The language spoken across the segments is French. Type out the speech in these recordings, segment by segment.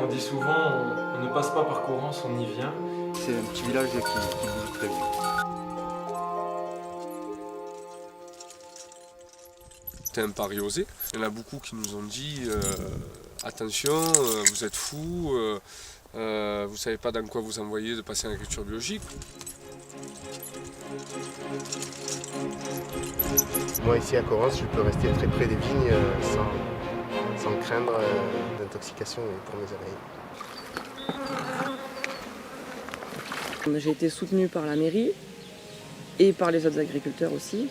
on dit souvent, on ne passe pas par Courance, on y vient. C'est un petit village qui bouge très vite. C'était un pari osé. Il y en a beaucoup qui nous ont dit attention, vous êtes fous, vous ne savez pas dans quoi vous envoyez de passer en agriculture biologique. Moi ici à Corrence, je peux rester très près des vignes sans craindre d'intoxication pour mes abeilles. J'ai été soutenue par la mairie et par les autres agriculteurs aussi.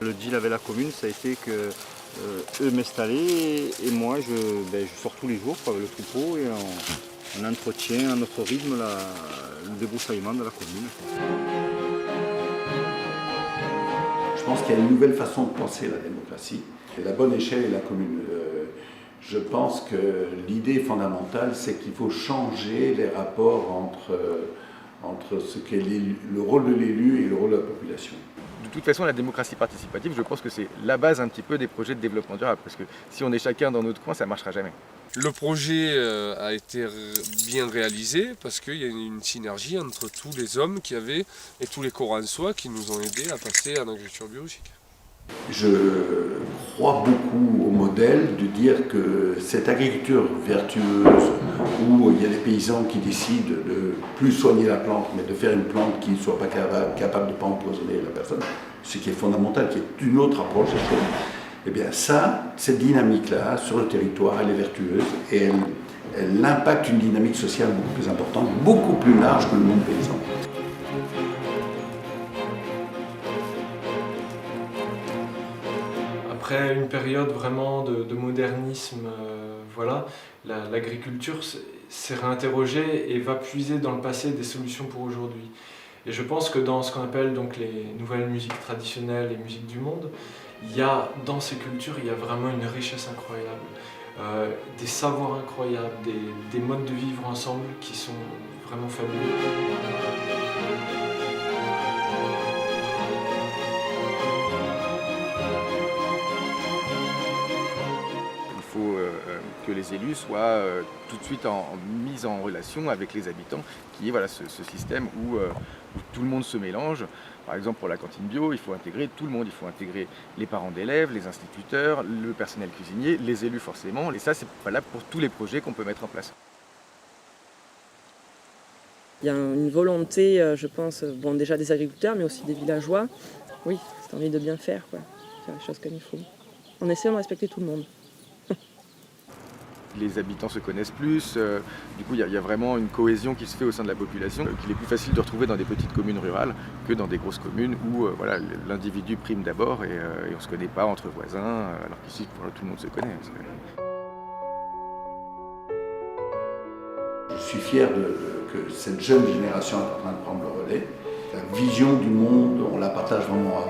Le deal avec la commune, ça a été que eux m'installaient et moi je sors tous les jours avec le troupeau et on entretient à notre rythme le débroussaillement de la commune. Je pense qu'il y a une nouvelle façon de penser la démocratie. Et la bonne échelle est la commune. Je pense que l'idée fondamentale, c'est qu'il faut changer les rapports entre ce qu'est le rôle de l'élu et le rôle de la population. De toute façon, la démocratie participative, je pense que c'est la base un petit peu des projets de développement durable, parce que si on est chacun dans notre coin, ça ne marchera jamais. Le projet a été bien réalisé parce qu'il y a une synergie entre tous les hommes qui avaient et tous les Corançois qui nous ont aidés à passer en agriculture biologique. Je crois beaucoup au modèle de dire que cette agriculture vertueuse, où il y a des paysans qui décident de plus soigner la plante, mais de faire une plante qui ne soit pas capable de ne pas empoisonner la personne, ce qui est fondamental, qui est une autre approche des choses, eh bien ça, cette dynamique-là, sur le territoire, elle est vertueuse et elle impacte une dynamique sociale beaucoup plus importante, beaucoup plus large que le monde paysan. Après une période vraiment de modernisme, voilà, l'agriculture s'est réinterrogée et va puiser dans le passé des solutions pour aujourd'hui. Et je pense que dans ce qu'on appelle donc les nouvelles musiques traditionnelles, les musiques du monde, dans ces cultures, il y a vraiment une richesse incroyable, des savoirs incroyables, des modes de vivre ensemble qui sont vraiment fabuleux. Il faut que les élus soient tout de suite mis en relation avec les habitants, qui est voilà, ce système où tout le monde se mélange. Par exemple, pour la cantine bio, il faut intégrer tout le monde. Il faut intégrer les parents d'élèves, les instituteurs, le personnel cuisinier, les élus forcément. Et ça, c'est valable pour tous les projets qu'on peut mettre en place. Il y a une volonté, je pense, déjà des agriculteurs, mais aussi des villageois. Oui, c'est envie de bien faire, quoi. Faire les choses comme il faut. En essayant de respecter tout le monde. Les habitants se connaissent plus, du coup il y a vraiment une cohésion qui se fait au sein de la population, qu'il est plus facile de retrouver dans des petites communes rurales que dans des grosses communes où voilà, l'individu prime d'abord et on ne se connaît pas entre voisins, alors qu'ici tout le monde se connaît. Je suis fier que cette jeune génération est en train de prendre le relais. La vision du monde, on la partage vraiment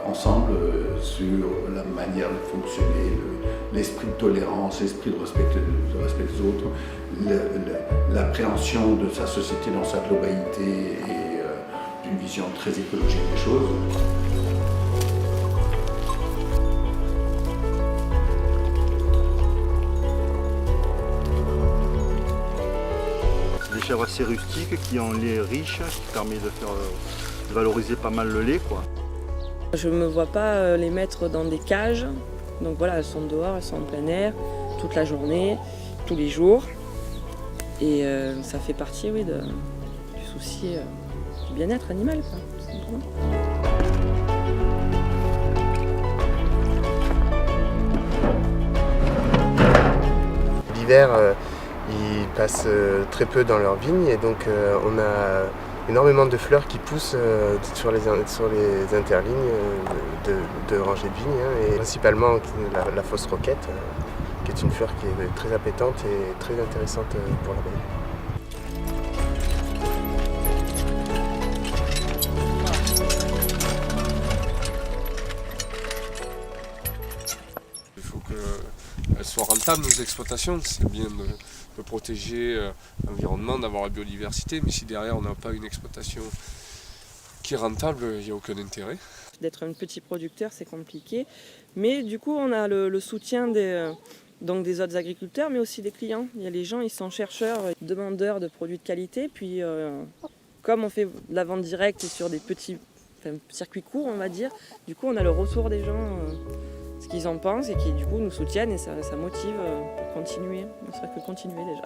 ensemble sur la manière de fonctionner, l'esprit de tolérance, l'esprit de respect des autres, l'appréhension de sa société dans sa globalité et d'une vision très écologique des choses. Des chèvres assez rustiques qui ont un lait riche, qui permet de valoriser pas mal le lait, quoi. Je ne me vois pas les mettre dans des cages. Donc voilà, elles sont dehors, elles sont en plein air, toute la journée, tous les jours. Et ça fait partie, oui, du souci du bien-être animal, quoi, tout simplement. L'hiver, ils passent très peu dans leurs vignes et donc on a énormément de fleurs qui poussent sur les interlignes de rangées de vignes, et principalement la fausse roquette, qui est une fleur qui est très appétante et très intéressante pour l'abeille. Il faut qu'elles soient rentables, nos exploitations. C'est bien de protéger l'environnement, d'avoir la biodiversité, mais si derrière on n'a pas une exploitation qui est rentable, il n'y a aucun intérêt. D'être un petit producteur, c'est compliqué, mais du coup on a le soutien Donc des autres agriculteurs, mais aussi des clients. Il y a les gens, ils sont chercheurs, demandeurs de produits de qualité. Puis comme on fait de la vente directe et sur des petits circuits courts, on va dire, du coup on a le retour des gens, ce qu'ils en pensent et qui du coup nous soutiennent et ça motive pour continuer. On ne serait que continuer déjà.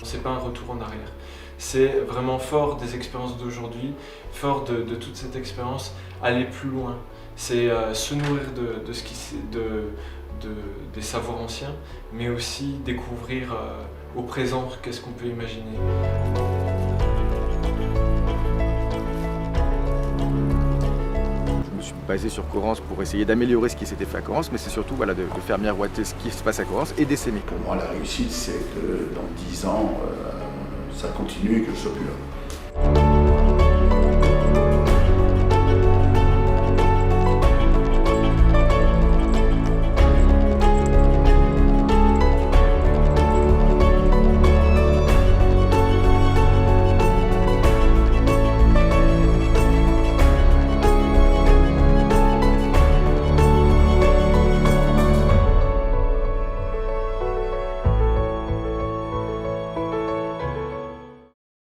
C'est pas un retour en arrière. C'est vraiment fort des expériences d'aujourd'hui, fort de toute cette expérience, aller plus loin. C'est se nourrir de ce des savoirs anciens, mais aussi découvrir au présent qu'est-ce qu'on peut imaginer. Je me suis basé sur Correns pour essayer d'améliorer ce qui s'était fait à Correns, mais c'est surtout voilà, de faire miroiter ce qui se passe à Correns et d'essaimer. Pour moi, la réussite, c'est que dans 10 ans, ça continue et que je ne sois plus là.